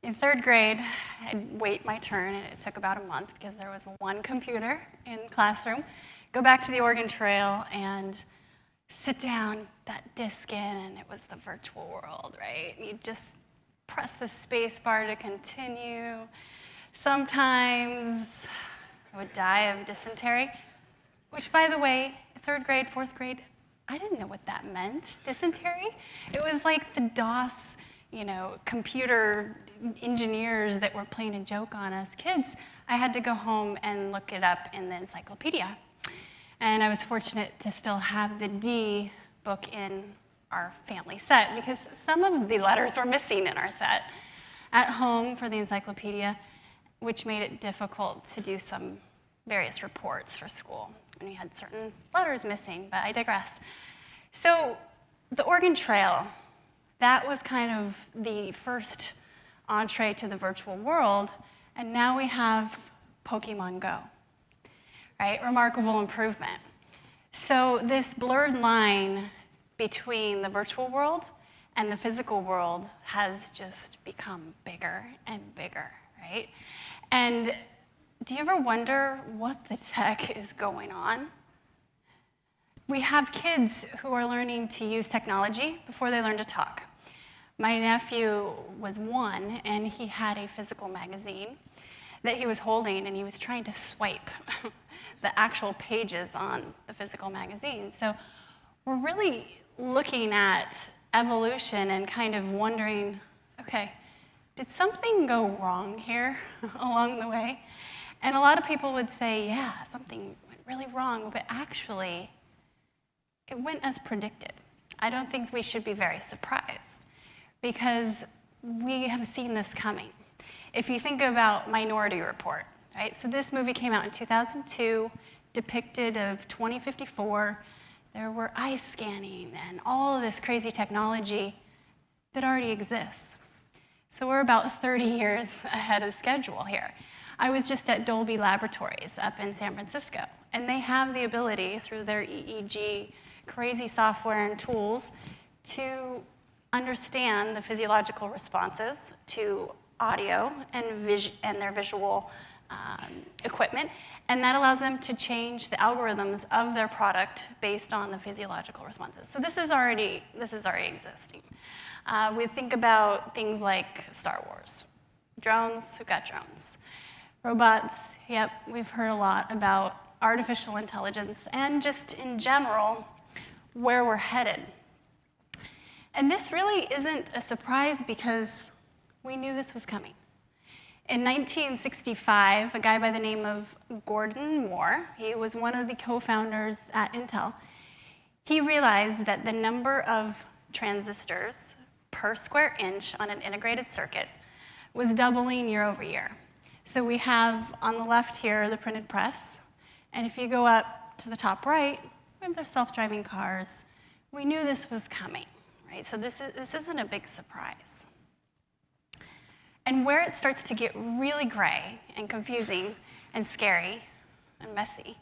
In third grade, I'd wait my turn, and it took about a month because there was one computer in the classroom. Go back to the Oregon Trail and sit down, that disc in, and it was the virtual world, right? You just press the space bar to continue. Sometimes I would die of dysentery, which, by the way, third grade, fourth grade, I didn't know what that meant, dysentery. It was like the DOS, computer engineers that were playing a joke on us kids. I had to go home and look it up in the encyclopedia. And I was fortunate to still have the D book in our family set because some of the letters were missing in our set at home for the encyclopedia, which made it difficult to do some various reports for school when we had certain letters missing, but I digress. So the Oregon Trail, that was kind of the first entree to the virtual world, and now we have Pokemon Go, right? Remarkable improvement. So this blurred line between the virtual world and the physical world has just become bigger and bigger, right? And do you ever wonder what the tech is going on? We have kids who are learning to use technology before they learn to talk. My nephew was 1, and he had a physical magazine that he was holding, and he was trying to swipe the actual pages on the physical magazine. So we're really looking at evolution and kind of wondering, okay, did something go wrong here along the way? And a lot of people would say, yeah, something went really wrong, but actually, it went as predicted. I don't think we should be very surprised because we have seen this coming. If you think about Minority Report, right? So this movie came out in 2002, depicted of 2054. There were eye scanning and all of this crazy technology that already exists. So we're about 30 years ahead of schedule here. I was just at Dolby Laboratories up in San Francisco, and they have the ability through their EEG crazy software and tools to understand the physiological responses to audio and their visual equipment, and that allows them to change the algorithms of their product based on the physiological responses. So this is already existing. We think about things like Star Wars, drones. Who got drones? Robots. Yep, we've heard a lot about artificial intelligence and just in general where we're headed. And this really isn't a surprise because we knew this was coming. In 1965, a guy by the name of Gordon Moore, he was one of the co-founders at Intel, he realized that the number of transistors per square inch on an integrated circuit was doubling year over year. So we have on the left here the printed press, and if you go up to the top right, we have the self-driving cars. We knew this was coming, right? So this isn't a big surprise. And where it starts to get really gray and confusing and scary and messy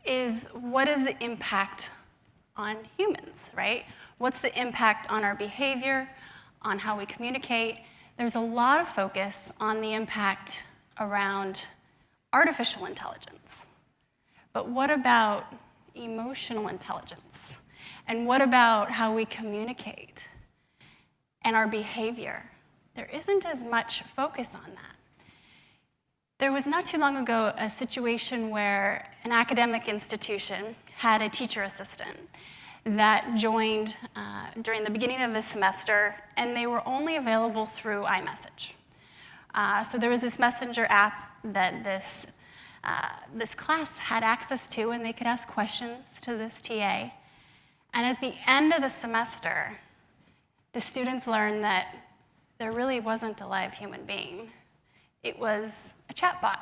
is what is the impact on humans, right? What's the impact on our behavior, on how we communicate? There's a lot of focus on the impact around artificial intelligence. But what about emotional intelligence? And what about how we communicate and our behavior? There isn't as much focus on that. There was not too long ago a situation where an academic institution had a teacher assistant that joined during the beginning of the semester, and they were only available through iMessage. So there was this messenger app that this class had access to, and they could ask questions to this TA. And at the end of the semester, the students learned that there really wasn't a live human being. It was a chatbot.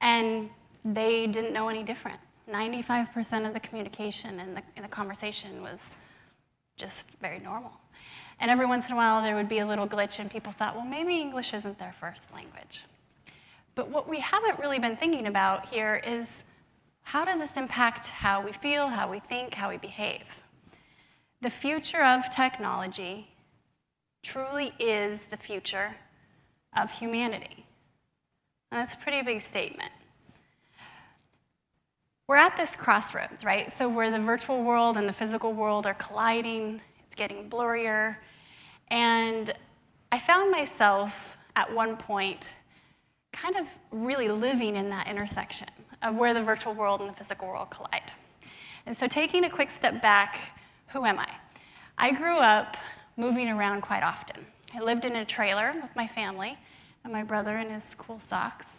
And they didn't know any different. 95% of the communication and the conversation was just very normal. And every once in a while, there would be a little glitch, and people thought, well, maybe English isn't their first language. But what we haven't really been thinking about here is how does this impact how we feel, how we think, how we behave? The future of technology truly is the future of humanity. And that's a pretty big statement. We're at this crossroads, right? So where the virtual world and the physical world are colliding, it's getting blurrier. And I found myself at one point kind of really living in that intersection of where the virtual world and the physical world collide. And so taking a quick step back, who am I? I grew up moving around quite often. I lived in a trailer with my family and my brother in his cool socks.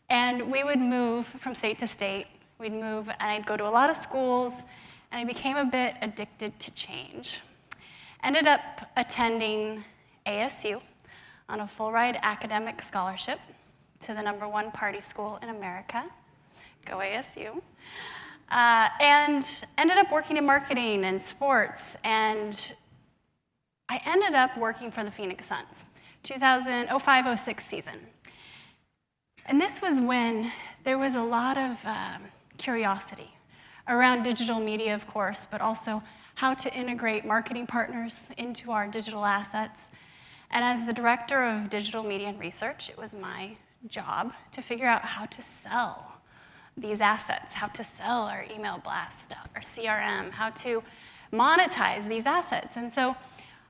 And we would move from state to state. We'd move, and I'd go to a lot of schools, and I became a bit addicted to change. Ended up attending ASU on a full-ride academic scholarship to the #1 party school in America. Go ASU. And ended up working in marketing and sports, and I ended up working for the Phoenix Suns, 2005-06 season. And this was when there was a lot of curiosity around digital media, of course, but also how to integrate marketing partners into our digital assets. And as the director of digital media and research, it was my job to figure out how to sell these assets, how to sell our email blast stuff, our CRM, how to monetize these assets. And so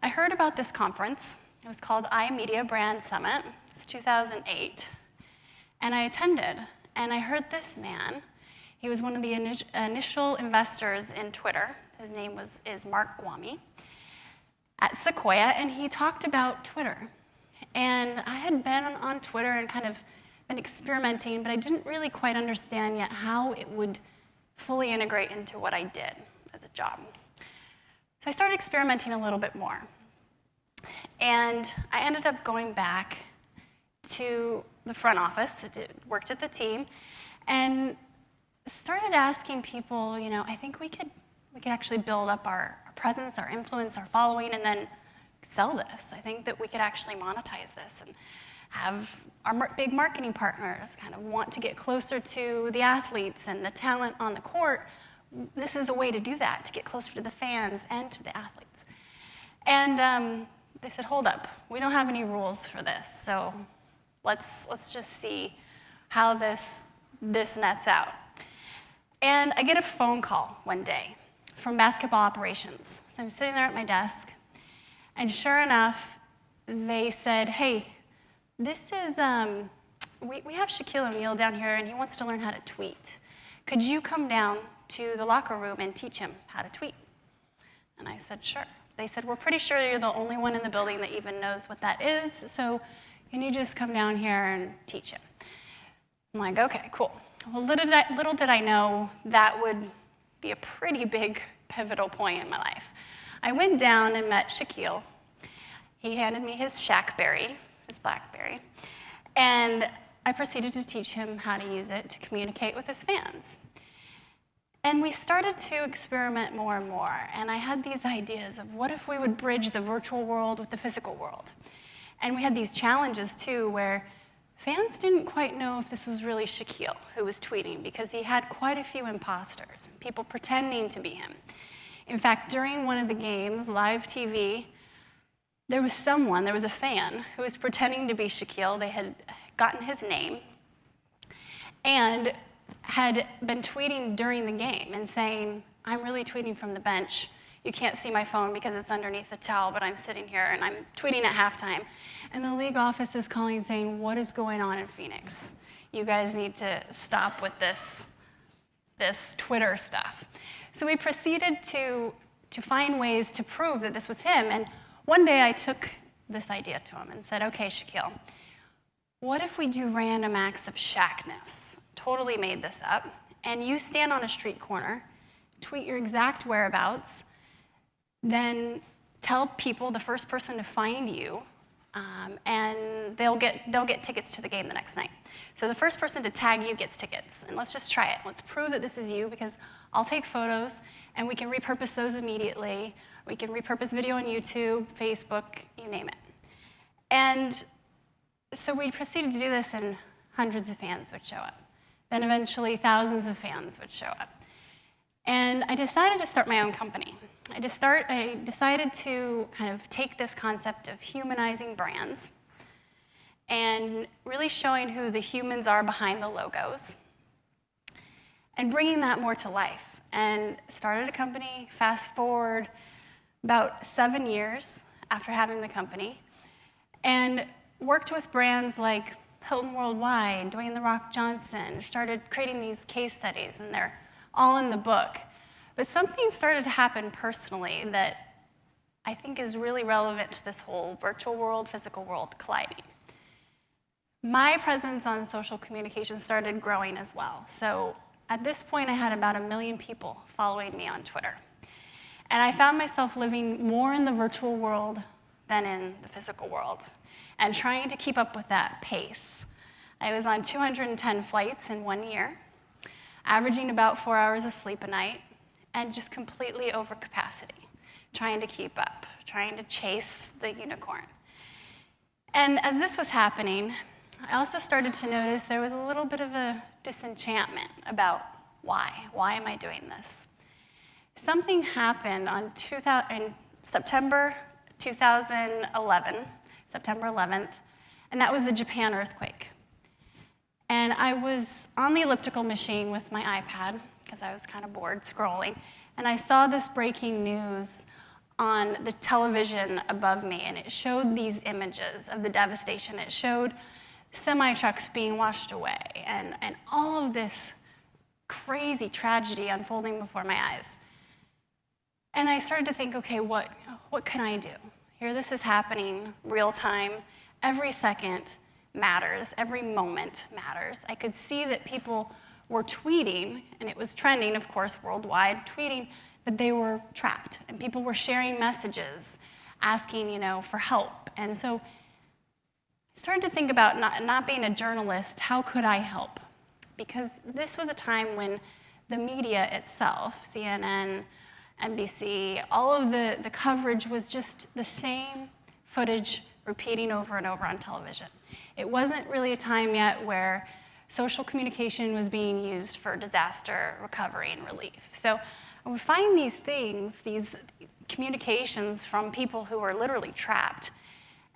I heard about this conference. It was called iMedia Brand Summit. It's 2008. And I attended, and I heard this man. He was one of the initial investors in Twitter. His name is Mark Gwami at Sequoia, and he talked about Twitter. And I had been on Twitter and kind of been experimenting, but I didn't really quite understand yet how it would fully integrate into what I did as a job. So I started experimenting a little bit more. And I ended up going back to the front office, worked at the team, and started asking people, I think we could actually build up our presence, our influence, our following, and then sell this. I think that we could actually monetize this and have our big marketing partners kind of want to get closer to the athletes and the talent on the court. This is a way to do that, to get closer to the fans and to the athletes. And they said, hold up, we don't have any rules for this, so let's just see how this nets out. And I get a phone call one day from basketball operations. So I'm sitting there at my desk, and sure enough, they said, hey, this is, we have Shaquille O'Neal down here, and he wants to learn how to tweet. Could you come down to the locker room and teach him how to tweet? And I said, sure. They said, we're pretty sure you're the only one in the building that even knows what that is, so can you just come down here and teach him? I'm like, okay, cool. Well, little did I know that would be a pretty big pivotal point in my life. I went down and met Shaquille. He handed me his Shackberry, his BlackBerry, and I proceeded to teach him how to use it to communicate with his fans. And we started to experiment more and more, and I had these ideas of what if we would bridge the virtual world with the physical world. And we had these challenges, too, where fans didn't quite know if this was really Shaquille who was tweeting, because he had quite a few imposters, people pretending to be him. In fact, during one of the games, live TV, there was a fan who was pretending to be Shaquille. They had gotten his name and had been tweeting during the game and saying, I'm really tweeting from the bench. You can't see my phone because it's underneath the towel, but I'm sitting here and I'm tweeting at halftime. And the league office is calling saying, what is going on in Phoenix? You guys need to stop with this Twitter stuff. So we proceeded to find ways to prove that this was him. And one day I took this idea to him and said, okay, Shaquille, what if we do random acts of Shaqness? Totally made this up. And you stand on a street corner, tweet your exact whereabouts, then tell people, the first person to find you, and they'll get tickets to the game the next night. So the first person to tag you gets tickets. And let's just try it. Let's prove that this is you, because I'll take photos, and we can repurpose those immediately. We can repurpose video on YouTube, Facebook, you name it. And so we proceeded to do this, and hundreds of fans would show up. Then eventually thousands of fans would show up. And I decided to start my own company. I decided to kind of take this concept of humanizing brands and really showing who the humans are behind the logos and bringing that more to life. And started a company, fast forward about 7 years after having the company, and worked with brands like Hilton Worldwide, Dwayne "The Rock" Johnson, started creating these case studies, and they're all in the book. But something started to happen personally that I think is really relevant to this whole virtual world, physical world colliding. My presence on social communication started growing as well. So at this point, I had about 1 million people following me on Twitter. And I found myself living more in the virtual world than in the physical world, and trying to keep up with that pace. I was on 210 flights in 1 year, averaging about 4 hours of sleep a night, and just completely over capacity, trying to keep up, trying to chase the unicorn. And as this was happening, I also started to notice there was a little bit of a disenchantment about why. Why am I doing this? Something happened in September 2011, September 11th, and that was the Japan earthquake. And I was on the elliptical machine with my iPad, because I was kind of bored scrolling, and I saw this breaking news on the television above me, and it showed these images of the devastation. It showed semi-trucks being washed away, and all of this crazy tragedy unfolding before my eyes. And I started to think, okay, what can I do? Here, this is happening real time. Every second matters. Every moment matters. I could see that people were tweeting, and it was trending, of course, worldwide, tweeting that they were trapped, and people were sharing messages, asking, for help. And so I started to think about not being a journalist, how could I help? Because this was a time when the media itself, CNN, NBC, all of the coverage was just the same footage repeating over and over on television. It wasn't really a time yet where social communication was being used for disaster recovery and relief. So I would find these things, these communications from people who were literally trapped,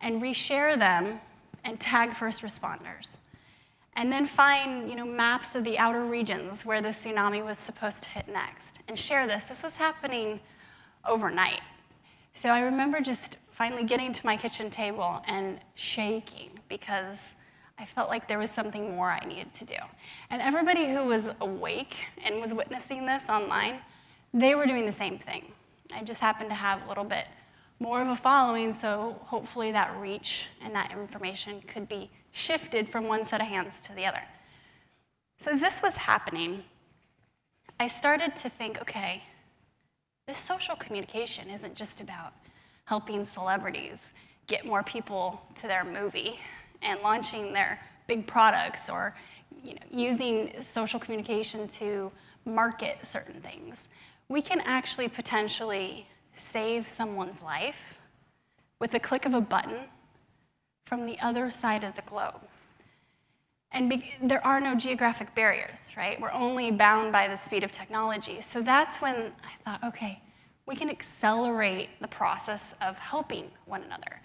and reshare them and tag first responders. And then find maps of the outer regions where the tsunami was supposed to hit next, and share this. This was happening overnight. So I remember just finally getting to my kitchen table and shaking, because I felt like there was something more I needed to do. And everybody who was awake and was witnessing this online, they were doing the same thing. I just happened to have a little bit more of a following, so hopefully that reach and that information could be shifted from one set of hands to the other. So as this was happening, I started to think, okay, this social communication isn't just about helping celebrities get more people to their movie and launching their big products, or using social communication to market certain things. We can actually potentially save someone's life with the click of a button from the other side of the globe. And there are no geographic barriers, right? We're only bound by the speed of technology. So that's when I thought, okay, we can accelerate the process of helping one another,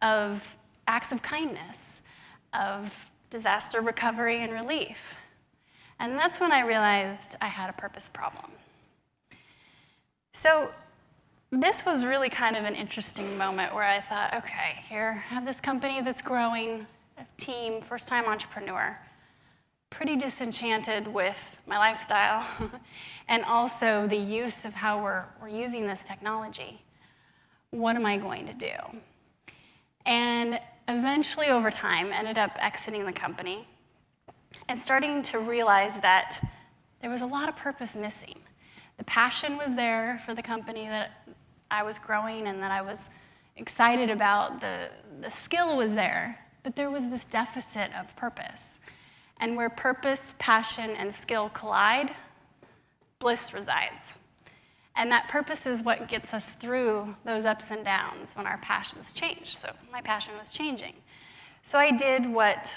of acts of kindness, of disaster recovery and relief. And that's when I realized I had a purpose problem. So this was really kind of an interesting moment where I thought, okay, here I have this company that's growing, a team, first-time entrepreneur, pretty disenchanted with my lifestyle and also the use of how we're using this technology. What am I going to do? And eventually, over time, ended up exiting the company and starting to realize that there was a lot of purpose missing. The passion was there for the company that I was growing and that I was excited about. The skill was there, but there was this deficit of purpose. And where purpose, passion, and skill collide, bliss resides. And that purpose is what gets us through those ups and downs when our passions change. So my passion was changing. So I did what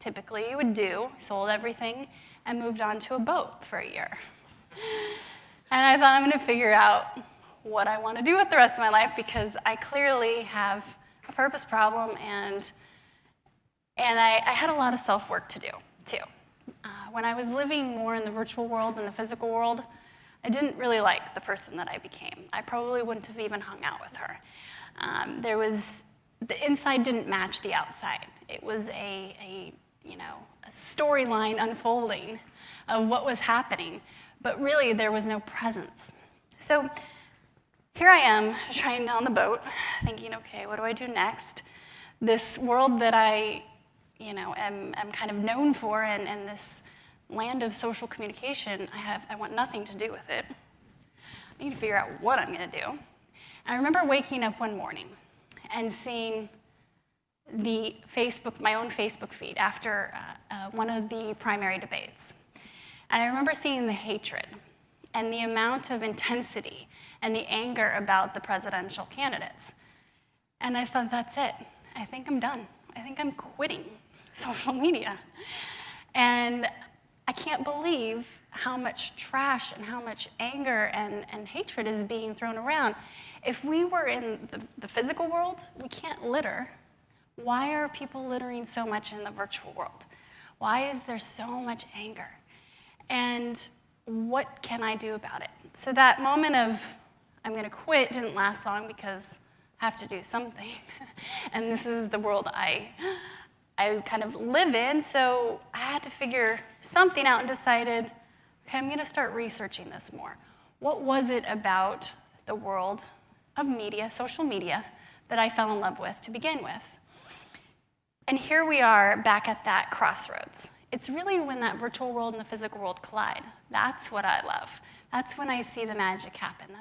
typically you would do, sold everything, and moved on to a boat for a year. And I thought, I'm going to figure out what I want to do with the rest of my life, because I clearly have a purpose problem, and I had a lot of self-work to do, too. When I was living more in the virtual world than the physical world, I didn't really like the person that I became. I probably wouldn't have even hung out with her. The inside didn't match the outside. It was a storyline unfolding of what was happening, but really there was no presence. So here I am, trying down the boat, thinking, okay, what do I do next? This world that I am kind of known for, and this land of social communication, I want nothing to do with it. I need to figure out what I'm going to do. And I remember waking up one morning and seeing my own Facebook feed after one of the primary debates. And I remember seeing the hatred and the amount of intensity and the anger about the presidential candidates. And I thought, that's it. I think I'm done. I think I'm quitting social media. And I can't believe how much trash and how much anger and hatred is being thrown around. If we were in the physical world, we can't litter. Why are people littering so much in the virtual world? Why is there so much anger? And what can I do about it? So that moment of, I'm going to quit, didn't last long because I have to do something. And this is the world I kind of live in, so I had to figure something out and decided, okay, I'm going to start researching this more. What was it about the world of media, social media, that I fell in love with to begin with? And here we are back at that crossroads. It's really when that virtual world and the physical world collide. That's what I love. That's when I see the magic happen.